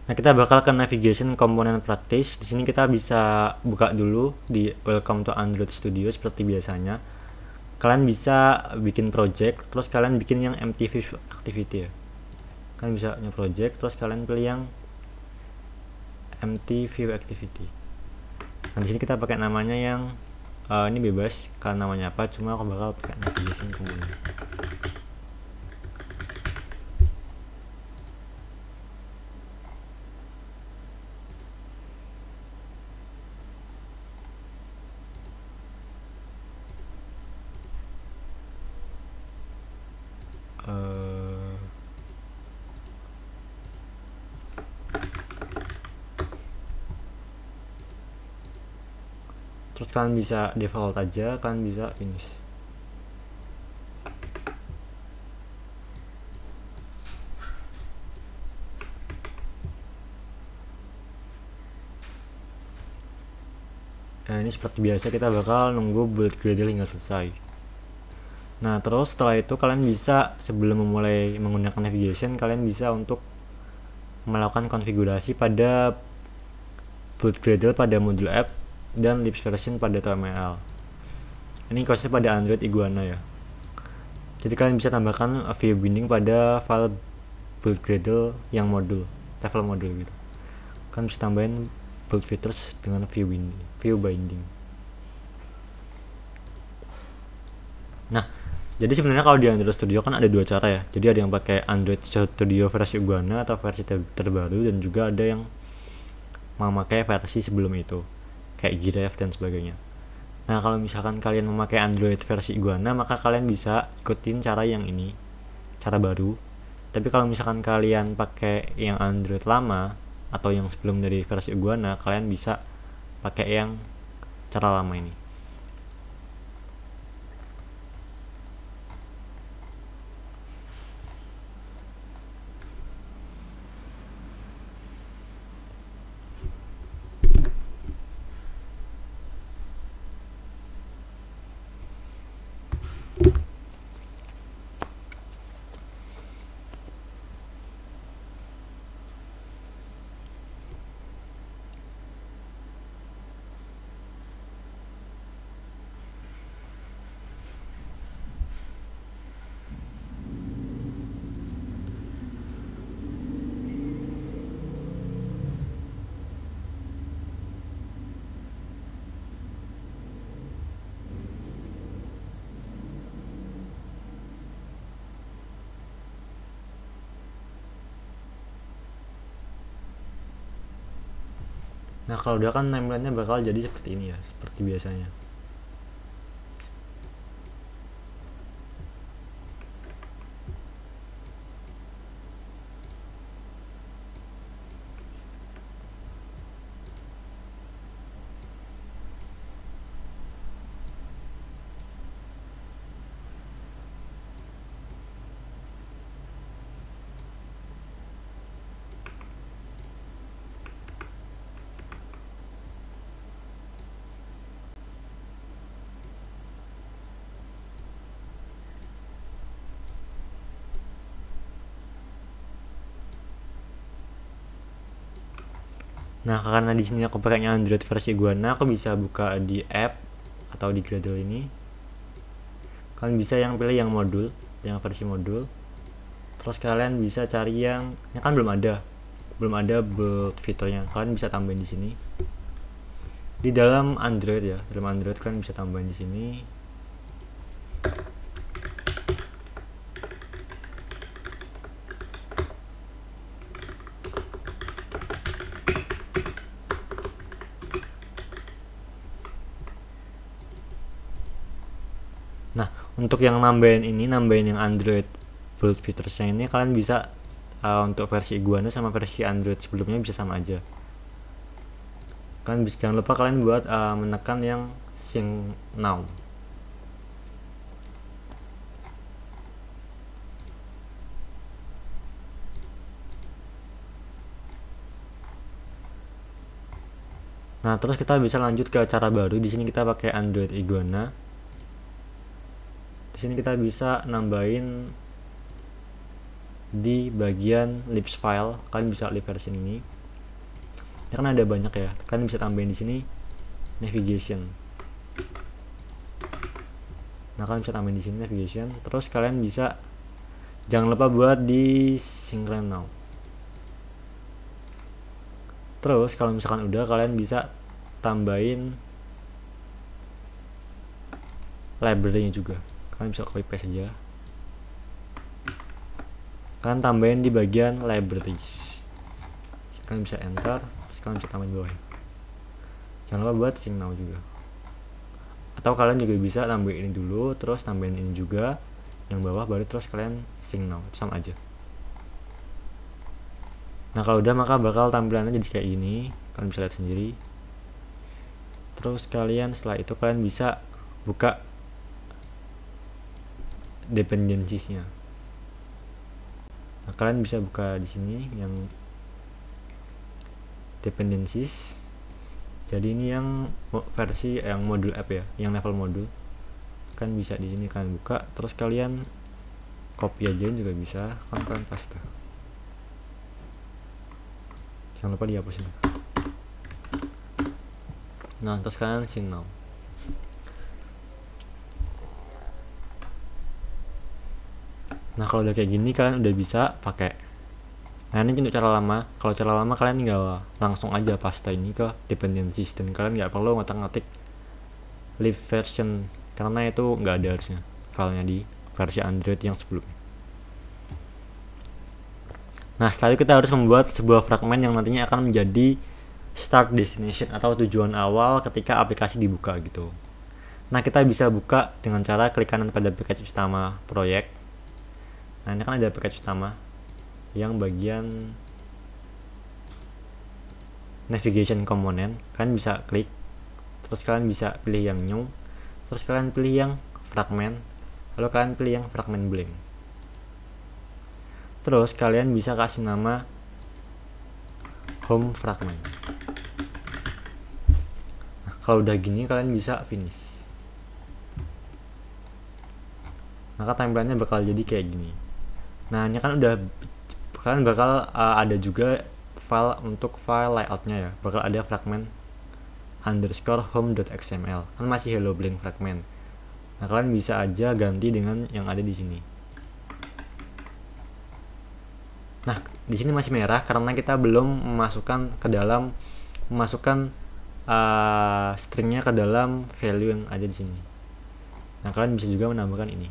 Nah, kita bakal ke navigation komponen praktis. Di sini kita bisa buka dulu di Welcome to Android Studio seperti biasanya. Kalian bisa bikin project, terus kalian bikin yang empty view activity ya. Kalian bisa punya project, terus kalian pilih yang empty view activity. Nah, di sini kita pakai namanya yang ini bebas, kalian namanya apa, cuma aku bakal pakai navigation komponen. Terus kalian bisa default aja, kalian bisa finish. Nah, ini seperti biasa kita bakal nunggu build Gradle hingga selesai. Nah, terus setelah itu kalian bisa sebelum memulai menggunakan navigation, kalian bisa untuk melakukan konfigurasi pada build Gradle pada modul app dan Libs version pada TML. Ini khususnya pada Android Iguana ya. Jadi kalian bisa tambahkan view binding pada file build Gradle yang modul, level modul gitu. Kalian bisa tambahin build features dengan view binding. Nah, jadi sebenarnya kalau di Android Studio kan ada dua cara ya. Jadi ada yang pakai Android Studio versi Iguana atau versi terbaru, dan juga ada yang memakai versi sebelum itu kayak GDF dan sebagainya. Nah, kalau misalkan kalian memakai Android versi Iguana, maka kalian bisa ikutin cara yang ini, cara baru. Tapi kalau misalkan kalian pakai yang Android lama atau yang sebelum dari versi Iguana, kalian bisa pakai yang cara lama ini. Nah, kalau udah kan timelinenya bakal jadi seperti ini ya, seperti biasanya. Nah, karena di sini aku pakainya Android versi Iguana, aku bisa buka di app atau di Gradle ini. Kalian bisa yang pilih yang modul, yang versi modul. Terus kalian bisa cari yang ini kan belum ada build fiturnya. Kalian bisa tambahin di sini. Di dalam Android ya, dalam Android kalian bisa tambahin di sini. Nah, untuk yang nambahin yang Android build featuresnya ini, kalian bisa untuk versi Iguana sama versi Android sebelumnya bisa sama aja. Kalian bisa, jangan lupa kalian buat menekan yang sync now. Nah, terus kita bisa lanjut ke cara baru. Di sini kita pakai Android Iguana. Di sini kita bisa nambahin di bagian libs file. Kalian bisa lihat versi ini. ya kan ada banyak ya, kalian bisa tambahin di sini navigation. Nah kalian bisa tambahin di sini navigation, terus kalian bisa jangan lupa buat di synchron now. Terus kalau misalkan udah, kalian bisa tambahin library-nya juga. Kalian bisa copy paste aja, kalian tambahin di bagian libraries, kalian bisa enter, terus kalian bisa tambahin bawah. Jangan lupa buat sync now juga, atau kalian juga bisa tambahin ini dulu terus tambahin ini juga yang bawah, baru terus kalian sync now, sama aja. Nah kalau udah, maka bakal tampilannya jadi kayak gini, kalian bisa lihat sendiri. Terus kalian setelah itu kalian bisa buka dependencies-nya. Nah kalian bisa buka di sini yang dependencies. Jadi ini yang versi yang modul app ya, yang level modul. Kan bisa di sini kalian buka, terus kalian copy aja juga bisa, kan kalian paste. Jangan lupa dihapusin. Nah terus kalian sync now. Nah kalau udah kayak gini, kalian udah bisa pakai. Nah ini untuk cara lama. Kalau cara lama kalian tinggal langsung aja paste ini ke dependencies, dan kalian nggak perlu ngetik-ngetik live version karena itu nggak ada harusnya filenya di versi Android yang sebelumnya. Nah setelah itu kita harus membuat sebuah fragment yang nantinya akan menjadi start destination atau tujuan awal ketika aplikasi dibuka gitu. Nah kita bisa buka dengan cara klik kanan pada package utama proyek. Nah ini kan ada package utama yang bagian navigation component, kalian bisa klik, terus kalian bisa pilih yang new, terus kalian pilih yang fragment, lalu kalian pilih yang fragment blank. Terus kalian bisa kasih nama home fragment. Nah, kalau udah gini kalian bisa finish. Maka tampilannya bakal jadi kayak gini. Nah ini kan udah, kalian bakal ada juga file untuk file layoutnya ya, bakal ada fragment underscore home.xml, kan masih hello blank fragment. Nah kalian bisa aja ganti dengan yang ada di sini. Nah di sini masih merah karena kita belum memasukkan stringnya ke dalam value yang ada di sini. Nah kalian bisa juga menambahkan ini.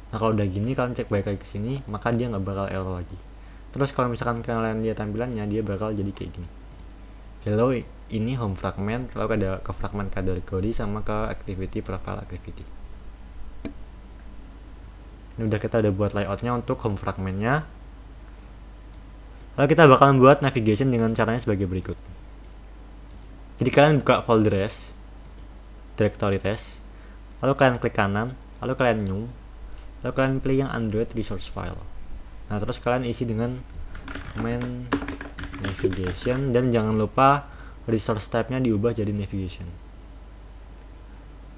Nah kalau udah gini, kalian cek balik lagi ke sini, maka dia nggak bakal error lagi. Terus kalau misalkan kalian lihat tampilannya, dia bakal jadi kayak gini. Hello, ini home fragment, lalu ada ke fragment category sama ke activity profile activity. Ini udah, kita udah buat layoutnya untuk home fragmentnya. Lalu kita bakal membuat navigation dengan caranya sebagai berikut. Jadi kalian buka folder res, directory res, lalu kalian klik kanan, lalu kalian new, lalu kalian pilih yang Android resource file. Nah terus kalian isi dengan main navigation, dan jangan lupa resource type-nya diubah jadi navigation.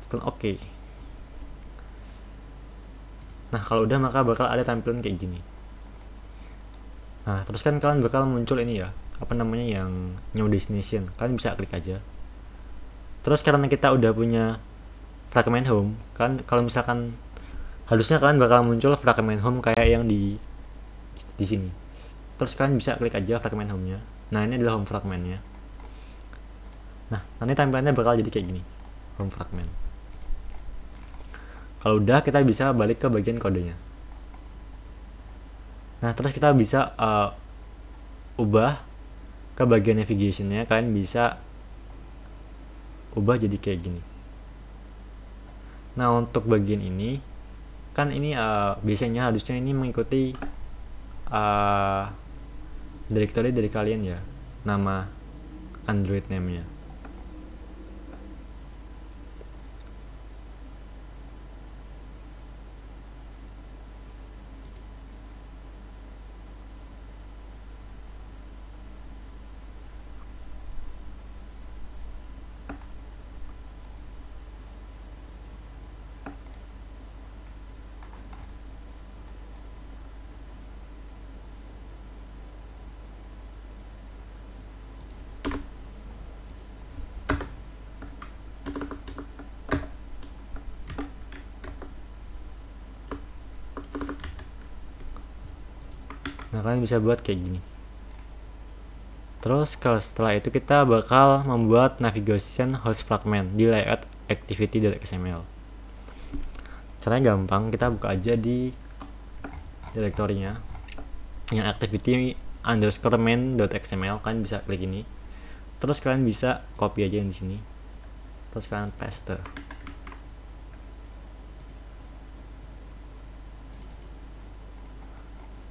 Tekan OK. Nah kalau udah, maka bakal ada tampilan kayak gini. Nah terus kan kalian bakal muncul ini ya, apa namanya, yang new destination. Kalian bisa klik aja. Terus karena kita udah punya fragment home, kan kalau misalkan harusnya kalian bakal muncul fragment home kayak yang di sini. Terus kalian bisa klik aja fragment home-nya. Nah ini adalah home fragment-nya. Nah nanti tampilannya bakal jadi kayak gini, home fragment. Kalau udah, kita bisa balik ke bagian kodenya. Nah terus kita bisa ubah ke bagian navigation-nya. Kalian bisa ubah jadi kayak gini. Nah untuk bagian ini kan ini biasanya harusnya ini mengikuti directory dari kalian ya, nama Android name-nya. Nah kalian bisa buat kayak gini. Terus kalau setelah itu kita bakal membuat navigation host fragment di layout activity.xml. Caranya gampang, kita buka aja di direktorinya yang activity underscore main.xml. Kalian bisa klik ini, terus kalian bisa copy aja yang di sini, terus kalian paste.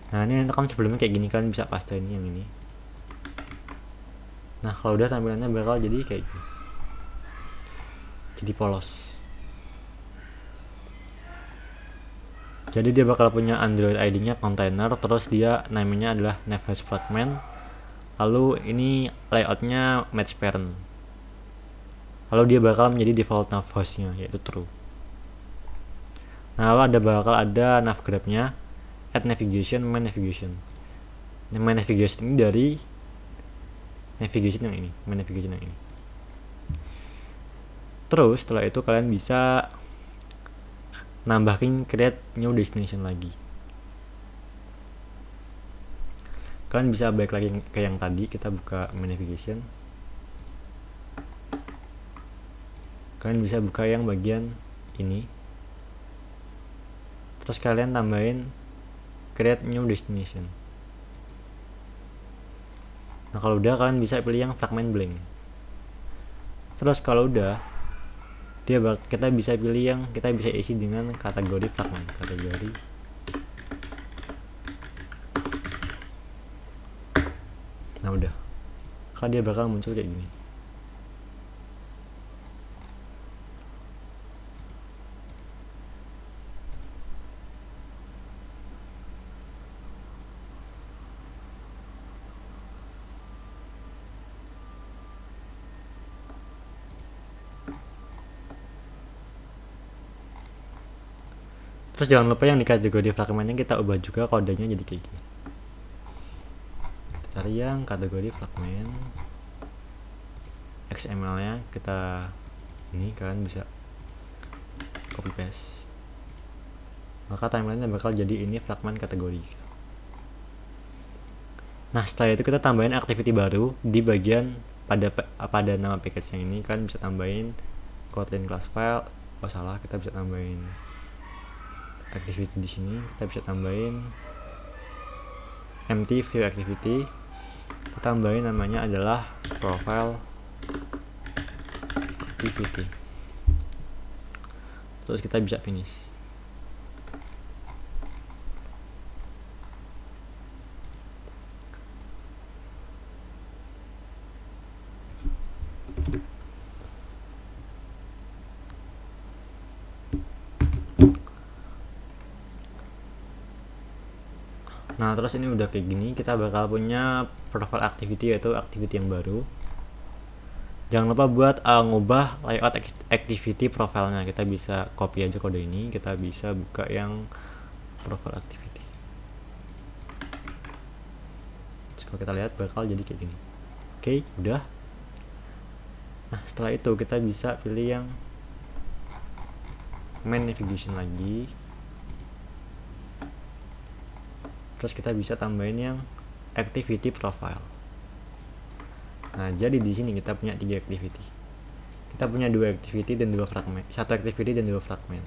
Nah ini kan sebelumnya kayak gini, kalian bisa paste ini yang ini. Nah kalau udah tampilannya bakal jadi kayak gini, jadi polos. Jadi dia bakal punya Android ID-nya container, terus dia namanya adalah navhost fragment. Lalu ini layoutnya match parent. Lalu dia bakal menjadi default nav hostnya, yaitu true. Nah lalu bakal ada nav graph-nya, add navigation, main navigation. Nah, main navigation ini dari navigation yang ini, main navigation yang ini. Terus setelah itu kalian bisa nambahin create new destination lagi. Kalian bisa balik lagi ke yang tadi, kita buka main navigation. Kalian bisa buka yang bagian ini. Terus kalian tambahin create new destination. Nah kalau udah kalian bisa pilih yang fragment blank. Terus kalau udah kita bisa pilih yang kita bisa isi dengan kategori fragment, kategori. Nah udah, kalau dia bakal muncul kayak gini. Terus jangan lupa yang di kategori fragmentnya kita ubah juga kodenya jadi kayak gini. Kita cari yang kategori fragment, XML nya kita ini, kalian bisa copy paste, maka timeline-nya bakal jadi ini fragment kategori. Nah setelah itu kita tambahin activity baru di bagian pada nama package yang ini. Kalian bisa tambahin Kotlin class file, oh salah, kita bisa tambahin activity di sini. Kita bisa tambahin empty view activity, kita tambahin namanya adalah profile activity, terus kita bisa finish. Nah terus ini udah kayak gini, kita bakal punya profile activity, yaitu activity yang baru. Jangan lupa buat ngubah layout activity profilnya. Kita bisa copy aja kode ini, kita bisa buka yang profile activity. Terus kalau kita lihat bakal jadi kayak gini. Oke, udah. Nah setelah itu kita bisa pilih yang main navigation lagi. Terus kita bisa tambahin yang activity profile. Nah jadi di sini kita punya 3 activity. Kita punya 2 activity dan 2 fragment, 1 activity dan 2 fragment.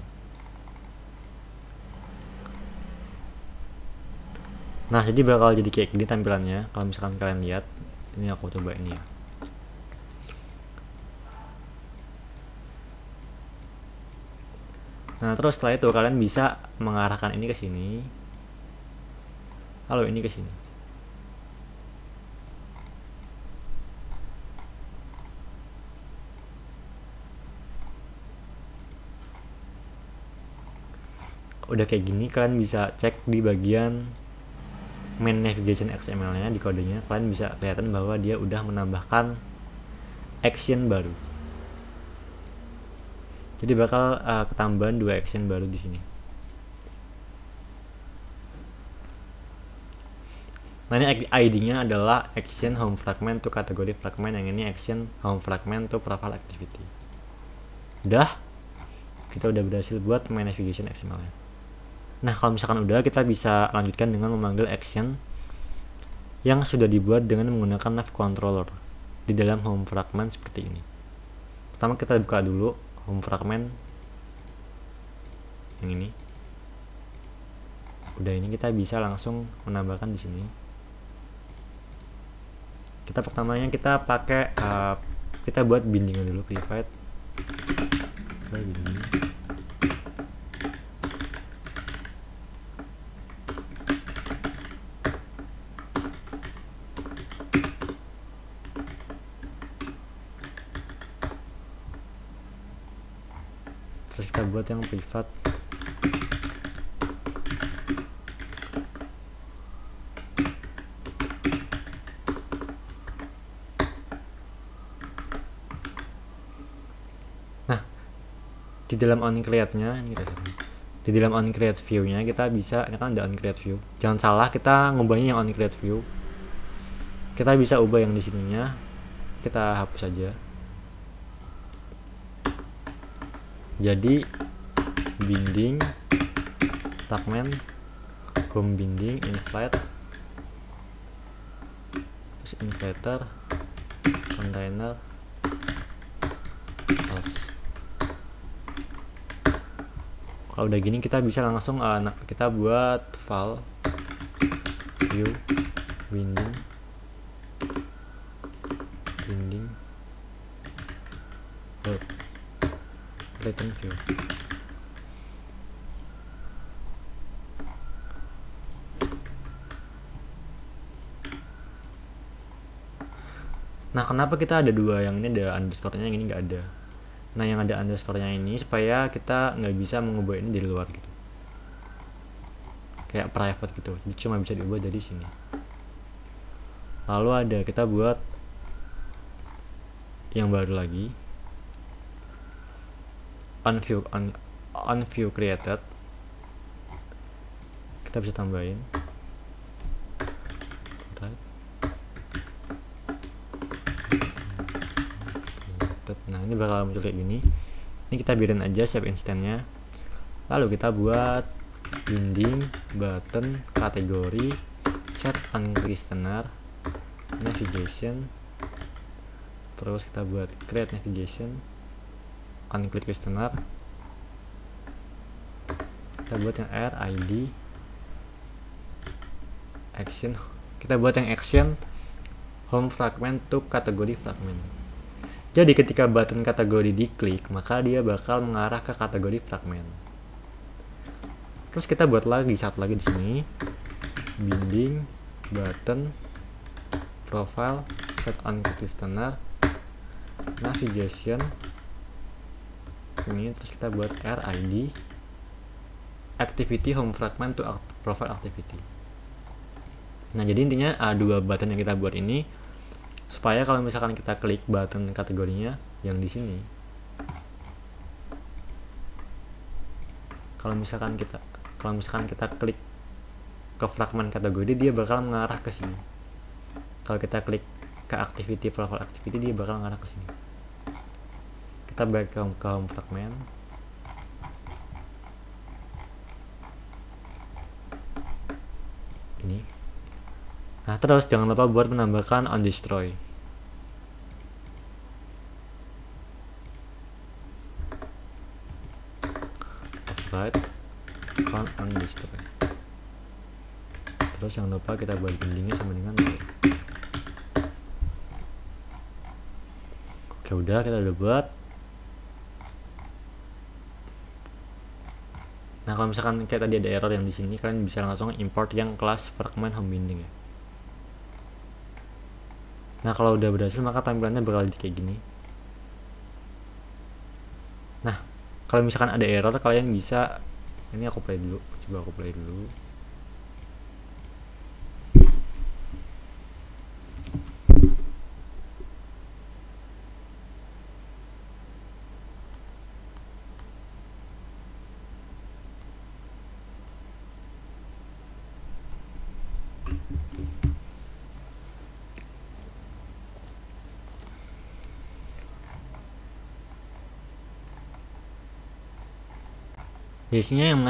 Nah jadi bakal jadi kayak gini tampilannya. Kalau misalkan kalian lihat, ini aku coba ini ya. Nah terus setelah itu kalian bisa mengarahkan ini ke sini, lalu ini ke sini. Udah kayak gini, kalian bisa cek di bagian main navigation XML nya, di kodenya kalian bisa kelihatan bahwa dia udah menambahkan action baru. Jadi bakal ketambahan 2 action baru di sini. Nah ini ID-nya adalah action home fragment to kategori fragment, yang ini action home fragment to profile activity. Udah, kita udah berhasil buat main navigation XML-nya. Nah kalau misalkan udah, kita bisa lanjutkan dengan memanggil action yang sudah dibuat dengan menggunakan nav controller di dalam home fragment seperti ini. Pertama kita buka dulu home fragment yang ini. Udah, ini kita bisa langsung menambahkan di sini. Kita pertamanya kita pakai kita buat bindingnya dulu, private binding. Terus kita buat yang private. Nah, di dalam on-create-nya ini di dalam on-create view-nya kita bisa, ini kan ada on-create view. Jangan salah, kita ngubahnya yang on-create view. Kita bisa ubah yang di sininya. Kita hapus saja. Jadi binding fragment home binding invite, terus inverter container else. Kalau udah gini kita bisa langsung kita buat file view binding return view. Nah, kenapa kita ada dua? Yang ini ada underscore-nya, yang ini nggak ada. Nah, yang ada underscore-nya ini supaya kita nggak bisa mengubah ini dari luar gitu, kayak private gitu. Jadi cuma bisa diubah dari sini. Lalu ada, kita buat yang baru lagi, on view created. Kita bisa tambahin nah, ini bakal muncul kayak gini. Ini kita biarin aja save instance-nya. Lalu kita buat binding button kategori set on listener navigation, terus kita buat create navigation on click listener. Kita buat yang R ID action, kita buat yang action home fragment to kategori fragment. Jadi ketika button kategori diklik, maka dia bakal mengarah ke kategori fragment. Terus kita buat lagi satu lagi di sini, binding button profile set on click listener navigation ini, terus kita buat RID activity home fragment to profile activity. Nah, jadi intinya dua button yang kita buat ini supaya kalau misalkan kita klik button kategorinya yang di sini, kalau misalkan kita klik ke fragment kategori, dia bakal mengarah ke sini. Kalau kita klik ke activity profile activity, dia bakal mengarah ke sini. Kita back ke home fragment. Ini. Nah, terus jangan lupa buat menambahkan on destroy. Right, on destroy. Terus jangan lupa kita buat bindingnya sama dengan oke, udah, kita udah buat. Nah, kalau misalkan kayak tadi ada error yang di sini, kalian bisa langsung import yang kelas fragment home binding ya. Nah, kalau udah berhasil maka tampilannya bakal kayak gini. Nah, kalau misalkan ada error, kalian bisa, ini aku play dulu, coba aku play dulu. Biasanya yang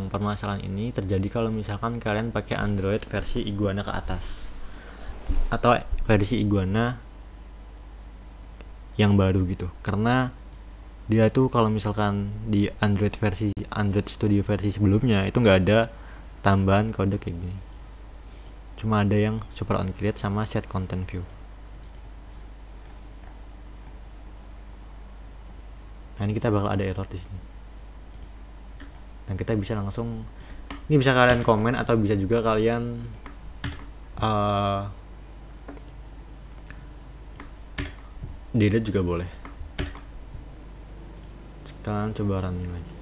permasalahan ini terjadi kalau misalkan kalian pakai Android versi Iguana ke atas atau versi Iguana yang baru gitu. Karena dia tuh kalau misalkan di Android Studio versi sebelumnya itu nggak ada tambahan kode kayak gini. Cuma ada yang super on create sama set content view. Nah, ini kita bakal ada error di sini. Dan kita bisa langsung, ini bisa kalian komen atau bisa juga kalian delete juga boleh. Sekarang coba running lagi.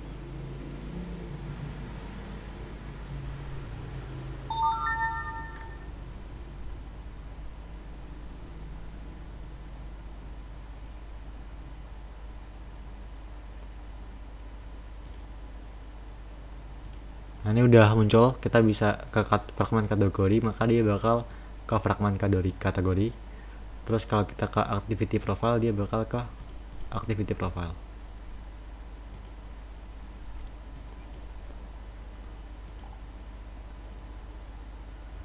Nah, ini udah muncul, kita bisa ke fragment kategori, maka dia bakal ke fragment kategori. Terus kalau kita ke activity profile, dia bakal ke activity profile.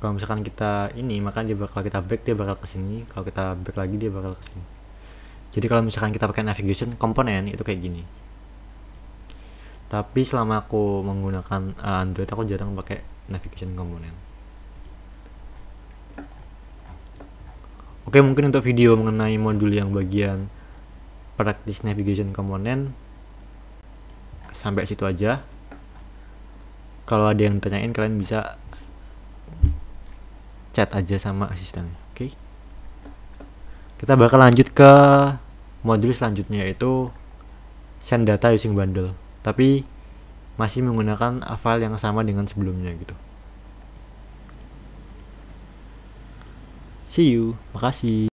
Kalau misalkan kita ini, maka dia bakal kita back, dia bakal ke sini. Kalau kita back lagi, dia bakal ke sini. Jadi kalau misalkan kita pakai navigation komponen itu kayak gini. Tapi selama aku menggunakan Android, aku jarang pakai navigation komponen. Oke, mungkin untuk video mengenai modul yang bagian practice navigation komponen sampai situ aja. Kalau ada yang ditanyain, kalian bisa chat aja sama asistennya. Oke. Kita bakal lanjut ke modul selanjutnya, yaitu send data using bundle, tapi masih menggunakan file yang sama dengan sebelumnya gitu. See you, makasih.